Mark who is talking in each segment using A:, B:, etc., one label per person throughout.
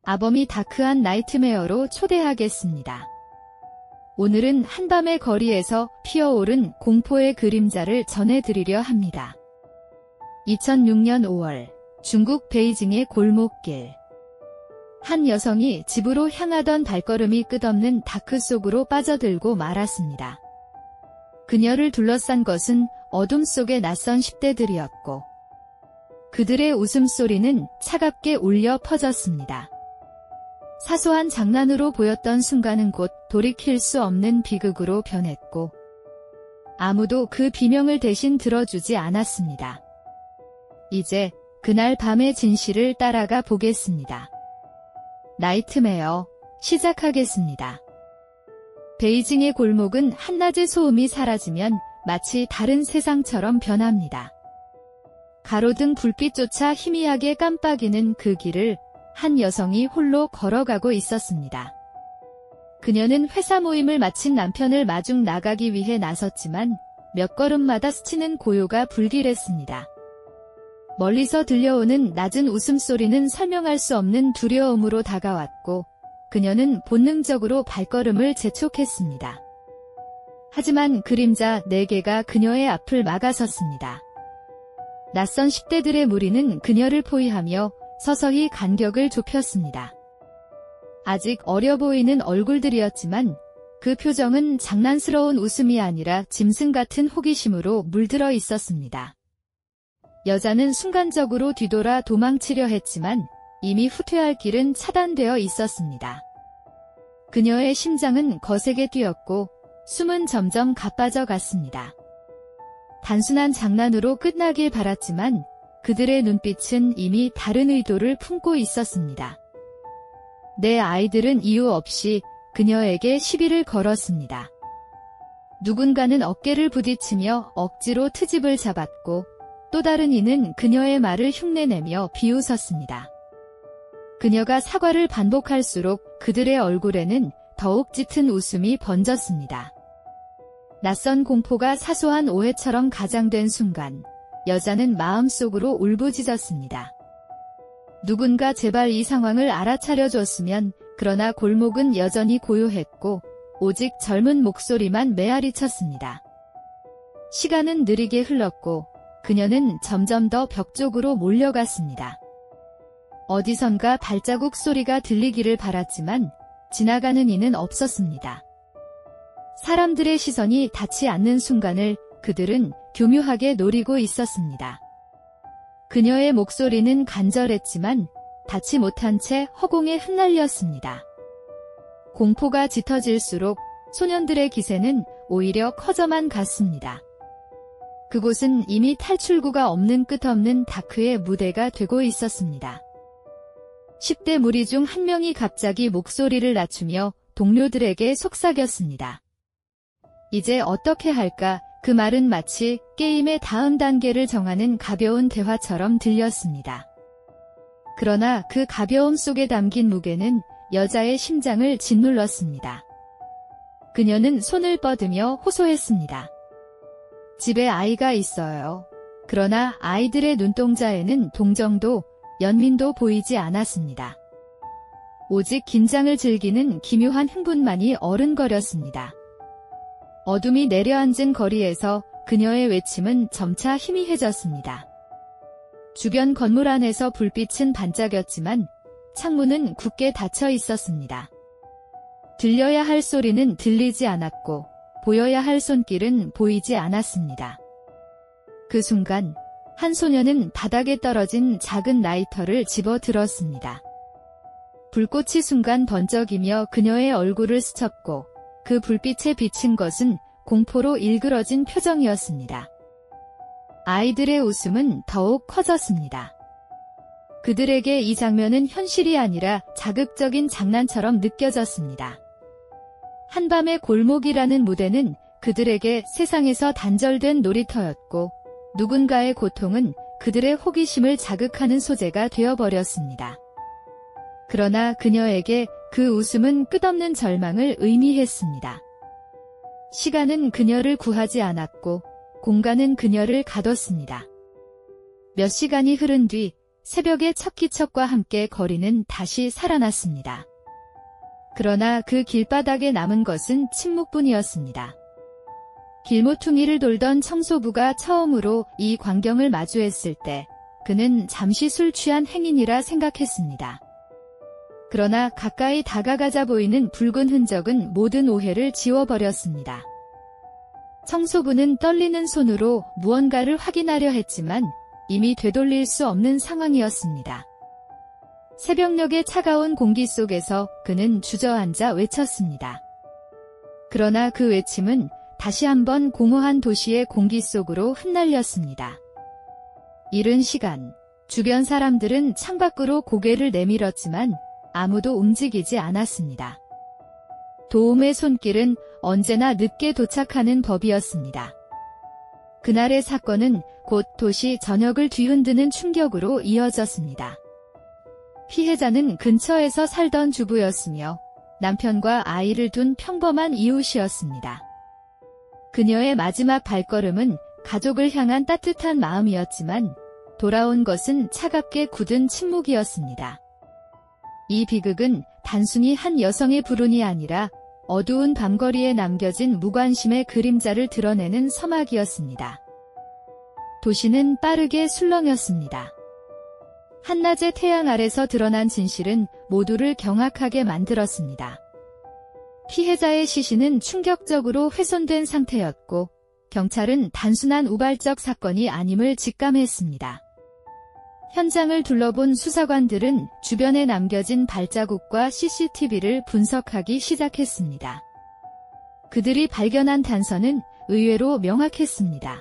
A: 아범이 다크한 나이트메어로 초대하겠습니다. 오늘은 한밤의 거리에서 피어오른 공포의 그림자를 전해드리려 합니다. 2006년 5월 중국 베이징의 골목길. 한 여성이 집으로 향하던 발걸음이 끝없는 다크 속으로 빠져들고 말았습니다. 그녀를 둘러싼 것은 어둠 속의 낯선 10대들이었고 그들의 웃음소리는 차갑게 울려 퍼졌습니다. 사소한 장난으로 보였던 순간은 곧 돌이킬 수 없는 비극으로 변했고 아무도 그 비명을 대신 들어주지 않았습니다. 이제 그날 밤의 진실을 따라가 보겠습니다. 나이트메어 시작하겠습니다. 베이징의 골목은 한낮의 소음이 사라지면 마치 다른 세상처럼 변합니다. 가로등 불빛조차 희미하게 깜빡이는 그 길을 한 여성이 홀로 걸어가고 있었습니다. 그녀는 회사 모임을 마친 남편을 마중 나가기 위해 나섰지만 몇 걸음마다 스치는 고요가 불길했습니다. 멀리서 들려오는 낮은 웃음소리는 설명할 수 없는 두려움으로 다가왔고 그녀는 본능적으로 발걸음을 재촉했습니다. 하지만 그림자 4개가 그녀의 앞을 막아섰습니다. 낯선 10대들의 무리는 그녀를 포위하며 서서히 간격을 좁혔습니다. 아직 어려 보이는 얼굴들이었지만 그 표정은 장난스러운 웃음이 아니라 짐승 같은 호기심으로 물들어 있었습니다. 여자는 순간적으로 뒤돌아 도망치려 했지만 이미 후퇴할 길은 차단되어 있었습니다. 그녀의 심장은 거세게 뛰었고 숨은 점점 가빠져 갔습니다. 단순한 장난으로 끝나길 바랐지만 그들의 눈빛은 이미 다른 의도를 품고 있었습니다. 내 아이들은 이유 없이 그녀에게 시비를 걸었습니다. 누군가는 어깨를 부딪히며 억지로 트집을 잡았고 또 다른 이는 그녀의 말을 흉내내며 비웃었습니다. 그녀가 사과를 반복할수록 그들의 얼굴에는 더욱 짙은 웃음이 번졌습니다. 낯선 공포가 사소한 오해처럼 가장된 순간 여자는 마음속으로 울부짖었습니다. 누군가 제발 이 상황을 알아차려줬으면. 그러나 골목은 여전히 고요했고 오직 젊은 목소리만 메아리 쳤습니다. 시간은 느리게 흘렀고 그녀는 점점 더 벽 쪽으로 몰려갔습니다. 어디선가 발자국 소리가 들리기를 바랐지만 지나가는 이는 없었습니다. 사람들의 시선이 닿지 않는 순간을 그들은 교묘하게 노리고 있었습니다. 그녀의 목소리는 간절했지만 닿지 못한 채 허공에 흩날렸습니다. 공포가 짙어질수록 소년들의 기세는 오히려 커져만 갔습니다. 그곳은 이미 탈출구가 없는 끝없는 다크의 무대가 되고 있었습니다. 10대 무리 중 한 명이 갑자기 목소리를 낮추며 동료들에게 속삭였습니다. 이제 어떻게 할까? 그 말은 마치 게임의 다음 단계를 정하는 가벼운 대화처럼 들렸습니다. 그러나 그 가벼움 속에 담긴 무게는 여자의 심장을 짓눌렀습니다. 그녀는 손을 뻗으며 호소했습니다. 집에 아이가 있어요. 그러나 아이들의 눈동자에는 동정도, 연민도 보이지 않았습니다. 오직 긴장을 즐기는 기묘한 흥분만이 어른거렸습니다. 어둠이 내려앉은 거리에서 그녀의 외침은 점차 희미해졌습니다. 주변 건물 안에서 불빛은 반짝였지만 창문은 굳게 닫혀 있었습니다. 들려야 할 소리는 들리지 않았고 보여야 할 손길은 보이지 않았습니다. 그 순간 한 소녀는 바닥에 떨어진 작은 라이터를 집어 들었습니다. 불꽃이 순간 번쩍이며 그녀의 얼굴을 스쳤고 그 불빛에 비친 것은 공포로 일그러진 표정이었습니다. 아이들의 웃음은 더욱 커졌습니다. 그들에게 이 장면은 현실이 아니라 자극적인 장난처럼 느껴졌습니다. 한밤의 골목이라는 무대는 그들에게 세상에서 단절된 놀이터였고 누군가의 고통은 그들의 호기심을 자극하는 소재가 되어버렸습니다. 그러나 그녀에게 그 웃음은 끝없는 절망을 의미했습니다. 시간은 그녀를 구하지 않았고 공간은 그녀를 가뒀습니다. 몇 시간이 흐른 뒤 새벽의 첫 기척과 함께 거리는 다시 살아났습니다. 그러나 그 길바닥에 남은 것은 침묵뿐이었습니다. 길모퉁이를 돌던 청소부가 처음으로 이 광경을 마주했을 때 그는 잠시 술 취한 행인이라 생각했습니다. 그러나 가까이 다가가자 보이는 붉은 흔적은 모든 오해를 지워버렸습니다. 청소부는 떨리는 손으로 무언가를 확인하려 했지만 이미 되돌릴 수 없는 상황이었습니다. 새벽녘의 차가운 공기 속에서 그는 주저앉아 외쳤습니다. 그러나 그 외침은 다시 한번 공허한 도시의 공기 속으로 흩날렸습니다. 이른 시간, 주변 사람들은 창밖으로 고개를 내밀었지만 아무도 움직이지 않았습니다. 도움의 손길은 언제나 늦게 도착하는 법이었습니다. 그날의 사건은 곧 도시 전역을 뒤흔드는 충격으로 이어졌습니다. 피해자는 근처에서 살던 주부였으며 남편과 아이를 둔 평범한 이웃이었습니다. 그녀의 마지막 발걸음은 가족을 향한 따뜻한 마음이었지만 돌아온 것은 차갑게 굳은 침묵이었습니다. 이 비극은 단순히 한 여성의 불운이 아니라 어두운 밤거리에 남겨진 무관심의 그림자를 드러내는 서막이었습니다. 도시는 빠르게 술렁였습니다. 한낮의 태양 아래서 드러난 진실은 모두를 경악하게 만들었습니다. 피해자의 시신은 충격적으로 훼손된 상태였고 경찰은 단순한 우발적 사건이 아님을 직감했습니다. 현장을 둘러본 수사관들은 주변에 남겨진 발자국과 CCTV를 분석하기 시작했습니다. 그들이 발견한 단서는 의외로 명확했습니다.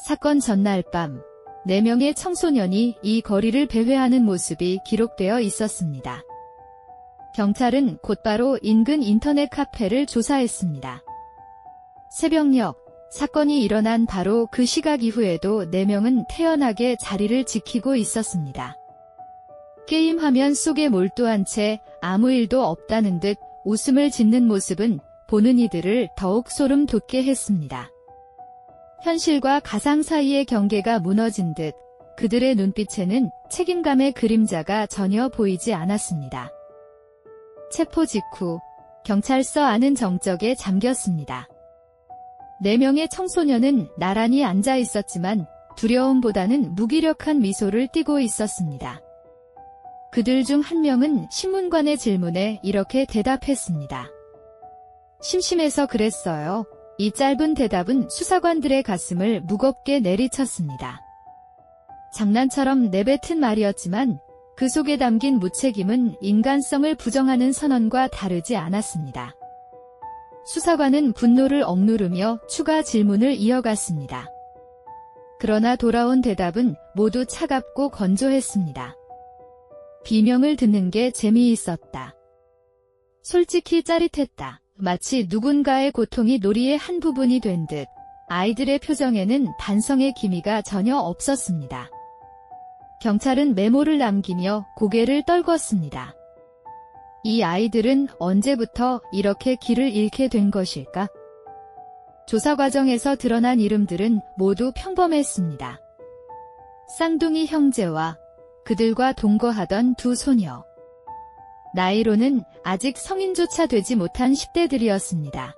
A: 사건 전날 밤, 4명의 청소년이 이 거리를 배회하는 모습이 기록되어 있었습니다. 경찰은 곧바로 인근 인터넷 카페를 조사했습니다. 새벽녘, 사건이 일어난 바로 그 시각 이후에도 4명은 태연하게 자리를 지키고 있었습니다. 게임 화면 속에 몰두한 채 아무 일도 없다는 듯 웃음을 짓는 모습은 보는 이들을 더욱 소름 돋게 했습니다. 현실과 가상 사이의 경계가 무너진 듯 그들의 눈빛에는 책임감의 그림자가 전혀 보이지 않았습니다. 체포 직후 경찰서 안은 정적에 잠겼습니다. 4명의 청소년은 나란히 앉아 있었지만 두려움보다는 무기력한 미소를 띠고 있었습니다. 그들 중 한 명은 신문관의 질문에 이렇게 대답했습니다. 심심해서 그랬어요. 이 짧은 대답은 수사관들의 가슴을 무겁게 내리쳤습니다. 장난처럼 내뱉은 말이었지만 그 속에 담긴 무책임은 인간성을 부정하는 선언과 다르지 않았습니다. 수사관은 분노를 억누르며 추가 질문을 이어갔습니다. 그러나 돌아온 대답은 모두 차갑고 건조했습니다. 비명을 듣는 게 재미있었다. 솔직히 짜릿했다. 마치 누군가의 고통이 놀이의 한 부분이 된 듯 아이들의 표정에는 반성의 기미가 전혀 없었습니다. 경찰은 메모를 남기며 고개를 떨궜습니다. 이 아이들은 언제부터 이렇게 길을 잃게 된 것일까? 조사 과정에서 드러난 이름들은 모두 평범했습니다. 쌍둥이 형제와 그들과 동거하던 2 소녀. 나이로는 아직 성인조차 되지 못한 10대들이었습니다.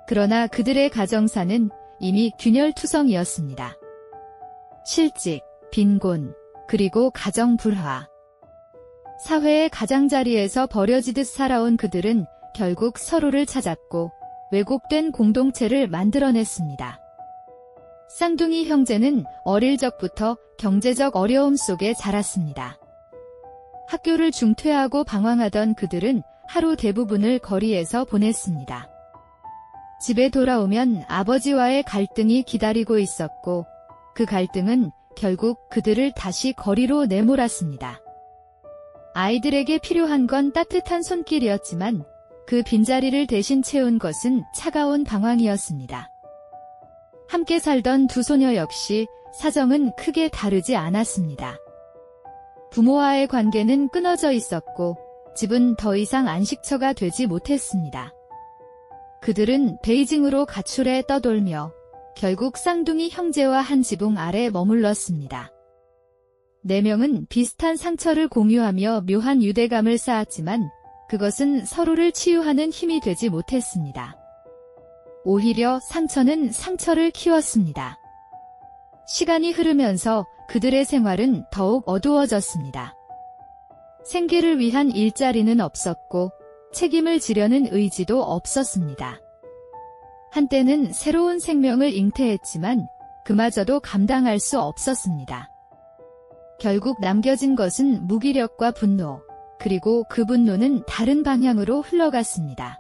A: 그러나 그들의 가정사는 이미 균열투성이었습니다. 실직, 빈곤, 그리고 가정 불화. 사회의 가장자리에서 버려지듯 살아온 그들은 결국 서로를 찾았고 왜곡된 공동체를 만들어냈습니다. 쌍둥이 형제는 어릴 적부터 경제적 어려움 속에 자랐습니다. 학교를 중퇴하고 방황하던 그들은 하루 대부분을 거리에서 보냈습니다. 집에 돌아오면 아버지와의 갈등이 기다리고 있었고 그 갈등은 결국 그들을 다시 거리로 내몰았습니다. 아이들에게 필요한 건 따뜻한 손길이었지만 그 빈자리를 대신 채운 것은 차가운 방황이었습니다. 함께 살던 2 소녀 역시 사정은 크게 다르지 않았습니다. 부모와의 관계는 끊어져 있었고 집은 더 이상 안식처가 되지 못했습니다. 그들은 베이징으로 가출해 떠돌며 결국 쌍둥이 형제와 한 지붕 아래 머물렀습니다. 4명은 비슷한 상처를 공유하며 묘한 유대감을 쌓았지만 그것은 서로를 치유하는 힘이 되지 못했습니다. 오히려 상처는 상처를 키웠습니다. 시간이 흐르면서 그들의 생활은 더욱 어두워졌습니다. 생계를 위한 일자리는 없었고 책임을 지려는 의지도 없었습니다. 한때는 새로운 생명을 잉태했지만 그마저도 감당할 수 없었습니다. 결국 남겨진 것은 무기력과 분노, 그리고 그 분노는 다른 방향으로 흘러갔습니다.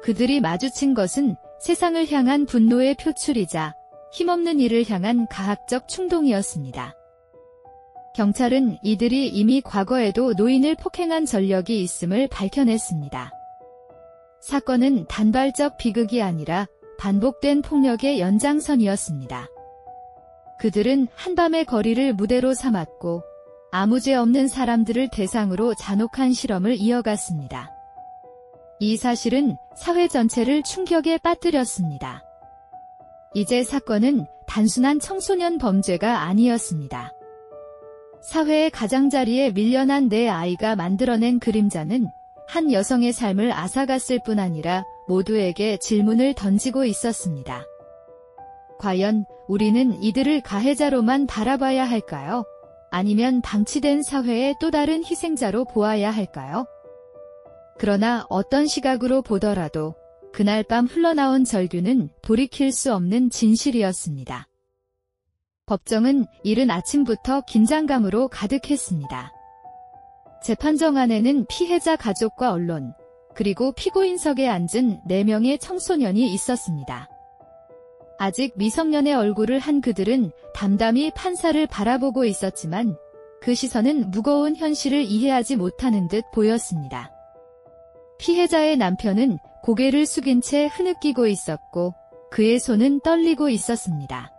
A: 그들이 마주친 것은 세상을 향한 분노의 표출이자 힘없는 일을 향한 가학적 충동이었습니다. 경찰은 이들이 이미 과거에도 노인을 폭행한 전력이 있음을 밝혀냈습니다. 사건은 단발적 비극이 아니라 반복된 폭력의 연장선이었습니다. 그들은 한밤의 거리를 무대로 삼았고 아무 죄 없는 사람들을 대상으로 잔혹한 실험을 이어갔습니다. 이 사실은 사회 전체를 충격에 빠뜨렸습니다. 이제 사건은 단순한 청소년 범죄가 아니었습니다. 사회의 가장자리에 밀려난 내 아이가 만들어낸 그림자는 한 여성의 삶을 앗아갔을 뿐 아니라 모두에게 질문을 던지고 있었습니다. 과연 우리는 이들을 가해자로만 바라봐야 할까요? 아니면 방치된 사회의 또 다른 희생자로 보아야 할까요? 그러나 어떤 시각으로 보더라도 그날 밤 흘러나온 절규는 돌이킬 수 없는 진실이었습니다. 법정은 이른 아침부터 긴장감으로 가득했습니다. 재판정 안에는 피해자 가족과 언론, 그리고 피고인석에 앉은 4명의 청소년이 있었습니다. 아직 미성년의 얼굴을 한 그들은 담담히 판사를 바라보고 있었지만 그 시선은 무거운 현실을 이해하지 못하는 듯 보였습니다. 피해자의 남편은 고개를 숙인 채 흐느끼고 있었고 그의 손은 떨리고 있었습니다.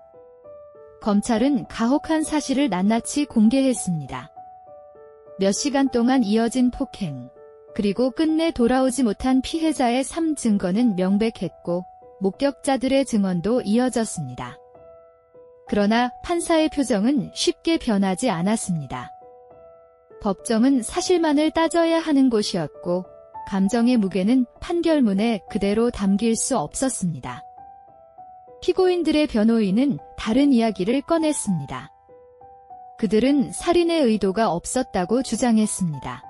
A: 검찰은 가혹한 사실을 낱낱이 공개했습니다. 몇 시간 동안 이어진 폭행, 그리고 끝내 돌아오지 못한 피해자의 삶 증거는 명백했고 목격자들의 증언도 이어졌습니다. 그러나 판사의 표정은 쉽게 변하지 않았습니다. 법정은 사실만을 따져야 하는 곳이었고 감정의 무게는 판결문에 그대로 담길 수 없었습니다. 피고인들의 변호인은 다른 이야기를 꺼냈습니다. 그들은 살인의 의도가 없었다고 주장했습니다.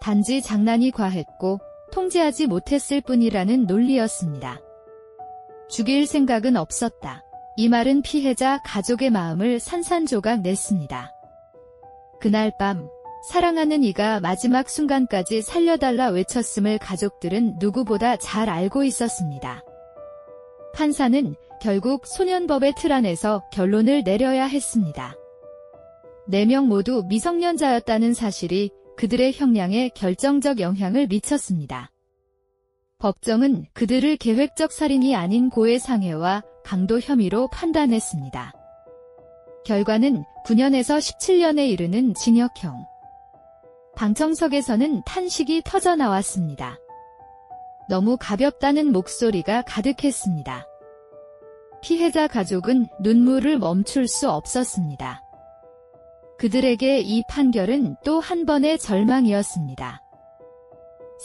A: 단지 장난이 과했고 통제하지 못했을 뿐이라는 논리였습니다. 죽일 생각은 없었다. 이 말은 피해자 가족의 마음을 산산조각 냈습니다. 그날 밤 사랑하는 이가 마지막 순간까지 살려달라 외쳤음을 가족들은 누구보다 잘 알고 있었습니다. 판사는 결국 소년법의 틀 안에서 결론을 내려야 했습니다. 4명 모두 미성년자였다는 사실이 그들의 형량에 결정적 영향을 미쳤습니다. 법정은 그들을 계획적 살인이 아닌 고해 상해와 강도 혐의로 판단했습니다. 결과는 9년에서 17년에 이르는 징역형. 방청석에서는 탄식이 터져나왔습니다. 너무 가볍다는 목소리가 가득했습니다. 피해자 가족은 눈물을 멈출 수 없었습니다. 그들에게 이 판결은 또 한 번의 절망이었습니다.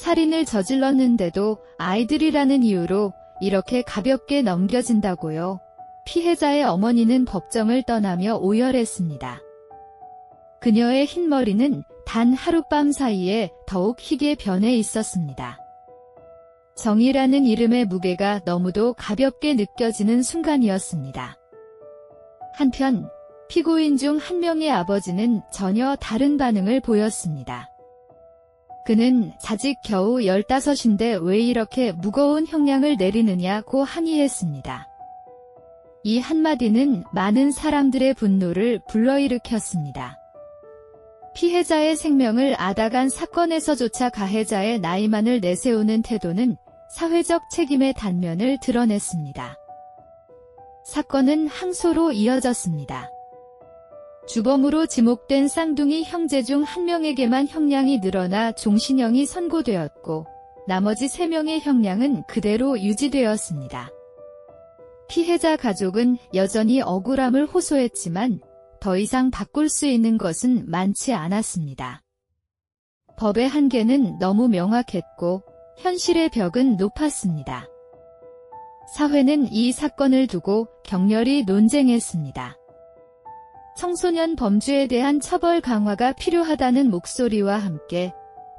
A: 살인을 저질렀는데도 아이들이라는 이유로 이렇게 가볍게 넘겨진다고요? 피해자의 어머니는 법정을 떠나며 오열했습니다. 그녀의 흰머리는 단 하룻밤 사이에 더욱 희게 변해 있었습니다. 정의라는 이름의 무게가 너무도 가볍게 느껴지는 순간이었습니다. 한편 피고인 중 한 명의 아버지는 전혀 다른 반응을 보였습니다. 그는 자직 겨우 15인데 왜 이렇게 무거운 형량을 내리느냐고 항의했습니다. 이 한마디는 많은 사람들의 분노를 불러일으켰습니다. 피해자의 생명을 앗아간 사건에서조차 가해자의 나이만을 내세우는 태도는 사회적 책임의 단면을 드러냈습니다. 사건은 항소로 이어졌습니다. 주범으로 지목된 쌍둥이 형제 중 한 명에게만 형량이 늘어나 종신형이 선고되었고 나머지 3명의 형량은 그대로 유지되었습니다. 피해자 가족은 여전히 억울함을 호소했지만 더 이상 바꿀 수 있는 것은 많지 않았습니다. 법의 한계는 너무 명확했고 현실의 벽은 높았습니다. 사회는 이 사건을 두고 격렬히 논쟁했습니다. 청소년 범죄에 대한 처벌 강화가 필요하다는 목소리와 함께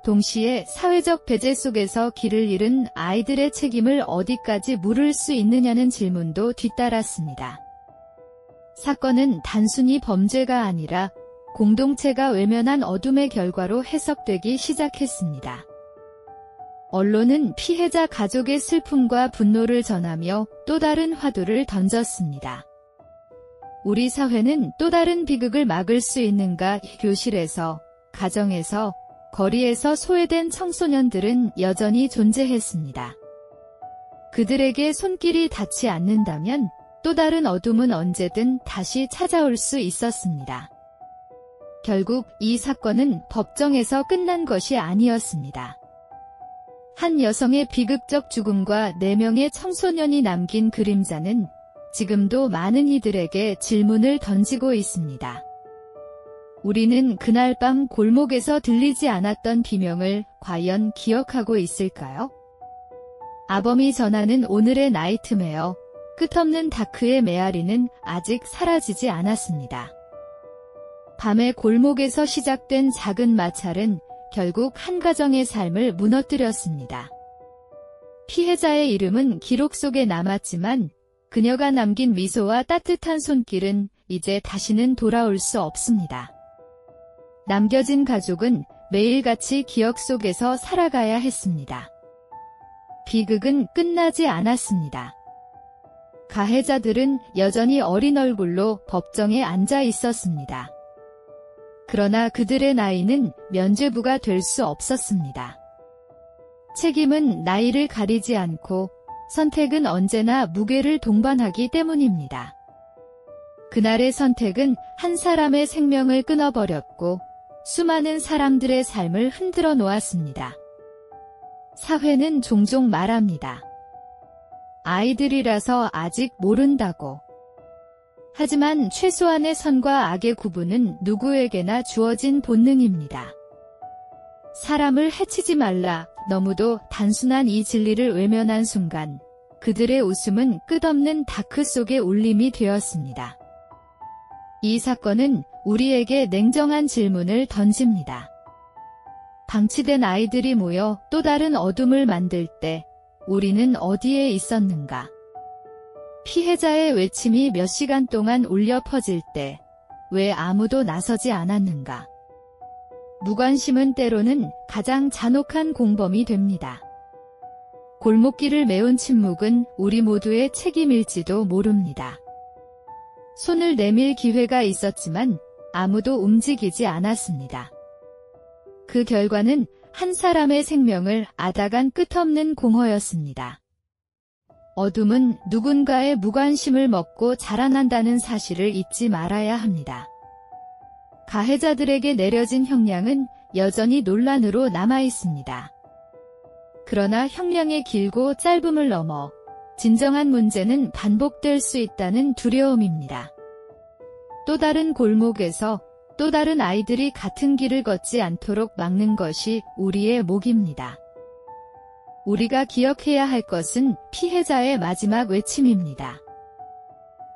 A: 동시에 사회적 배제 속에서 길을 잃은 아이들의 책임을 어디까지 물을 수 있느냐는 질문도 뒤따랐습니다. 사건은 단순히 범죄가 아니라 공동체가 외면한 어둠의 결과로 해석되기 시작했습니다. 언론은 피해자 가족의 슬픔과 분노를 전하며 또 다른 화두를 던졌습니다. 우리 사회는 또 다른 비극을 막을 수 있는가? 교실에서, 가정에서, 거리에서 소외된 청소년들은 여전히 존재했습니다. 그들에게 손길이 닿지 않는다면 또 다른 어둠은 언제든 다시 찾아올 수 있었습니다. 결국 이 사건은 법정에서 끝난 것이 아니었습니다. 한 여성의 비극적 죽음과 4명의 청소년이 남긴 그림자는 지금도 많은 이들에게 질문을 던지고 있습니다. 우리는 그날 밤 골목에서 들리지 않았던 비명을 과연 기억하고 있을까요? 아범이 전하는 오늘의 나이트메어, 끝없는 다크의 메아리는 아직 사라지지 않았습니다. 밤의 골목에서 시작된 작은 마찰은 결국 한 가정의 삶을 무너뜨렸습니다. 피해자의 이름은 기록 속에 남았지만 그녀가 남긴 미소와 따뜻한 손길은 이제 다시는 돌아올 수 없습니다. 남겨진 가족은 매일같이 기억 속에서 살아가야 했습니다. 비극은 끝나지 않았습니다. 가해자들은 여전히 어린 얼굴로 법정에 앉아 있었습니다. 그러나 그들의 나이는 면죄부가 될 수 없었습니다. 책임은 나이를 가리지 않고 선택은 언제나 무게를 동반하기 때문입니다. 그날의 선택은 한 사람의 생명을 끊어버렸고 수많은 사람들의 삶을 흔들어 놓았습니다. 사회는 종종 말합니다. 아이들이라서 아직 모른다고. 하지만 최소한의 선과 악의 구분은 누구에게나 주어진 본능입니다. 사람을 해치지 말라. 너무도 단순한 이 진리를 외면한 순간 그들의 웃음은 끝없는 다크 속의 울림이 되었습니다. 이 사건은 우리에게 냉정한 질문을 던집니다. 방치된 아이들이 모여 또 다른 어둠을 만들 때 우리는 어디에 있었는가? 피해자의 외침이 몇 시간 동안 울려 퍼질 때 왜 아무도 나서지 않았는가? 무관심은 때로는 가장 잔혹한 공범이 됩니다. 골목길을 메운 침묵은 우리 모두의 책임일지도 모릅니다. 손을 내밀 기회가 있었지만 아무도 움직이지 않았습니다. 그 결과는 한 사람의 생명을 앗아간 끝없는 공허였습니다. 어둠은 누군가의 무관심을 먹고 자라난다는 사실을 잊지 말아야 합니다. 가해자들에게 내려진 형량은 여전히 논란으로 남아 있습니다. 그러나 형량의 길고 짧음을 넘어 진정한 문제는 반복될 수 있다는 두려움입니다. 또 다른 골목에서 또 다른 아이들이 같은 길을 걷지 않도록 막는 것이 우리의 몫입니다. 우리가 기억해야 할 것은 피해자의 마지막 외침입니다.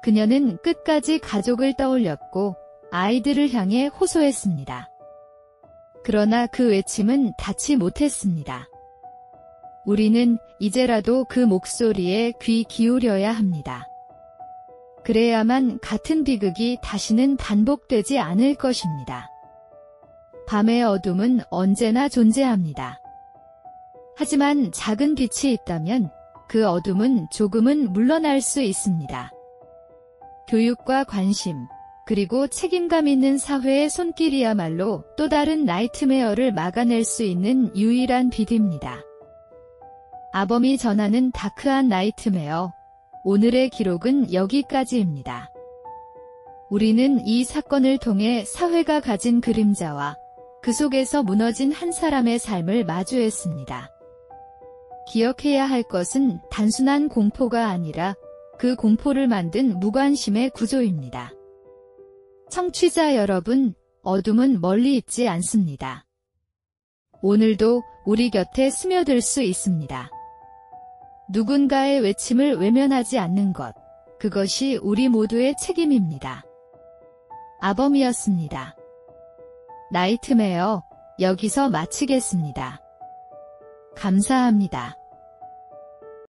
A: 그녀는 끝까지 가족을 떠올렸고 아이들을 향해 호소했습니다. 그러나 그 외침은 닿지 못했습니다. 우리는 이제라도 그 목소리에 귀 기울여야 합니다. 그래야만 같은 비극이 다시는 반복되지 않을 것입니다. 밤의 어둠은 언제나 존재합니다. 하지만 작은 빛이 있다면 그 어둠은 조금은 물러날 수 있습니다. 교육과 관심, 그리고 책임감 있는 사회의 손길이야말로 또 다른 나이트메어를 막아낼 수 있는 유일한 빛입니다. 아범이 전하는 다크한 나이트메어, 오늘의 기록은 여기까지입니다. 우리는 이 사건을 통해 사회가 가진 그림자와 그 속에서 무너진 한 사람의 삶을 마주했습니다. 기억해야 할 것은 단순한 공포가 아니라 그 공포를 만든 무관심의 구조입니다. 청취자 여러분, 어둠은 멀리 있지 않습니다. 오늘도 우리 곁에 스며들 수 있습니다. 누군가의 외침을 외면하지 않는 것, 그것이 우리 모두의 책임입니다. 아범이었습니다. 나이트메어, 여기서 마치겠습니다. 감사합니다.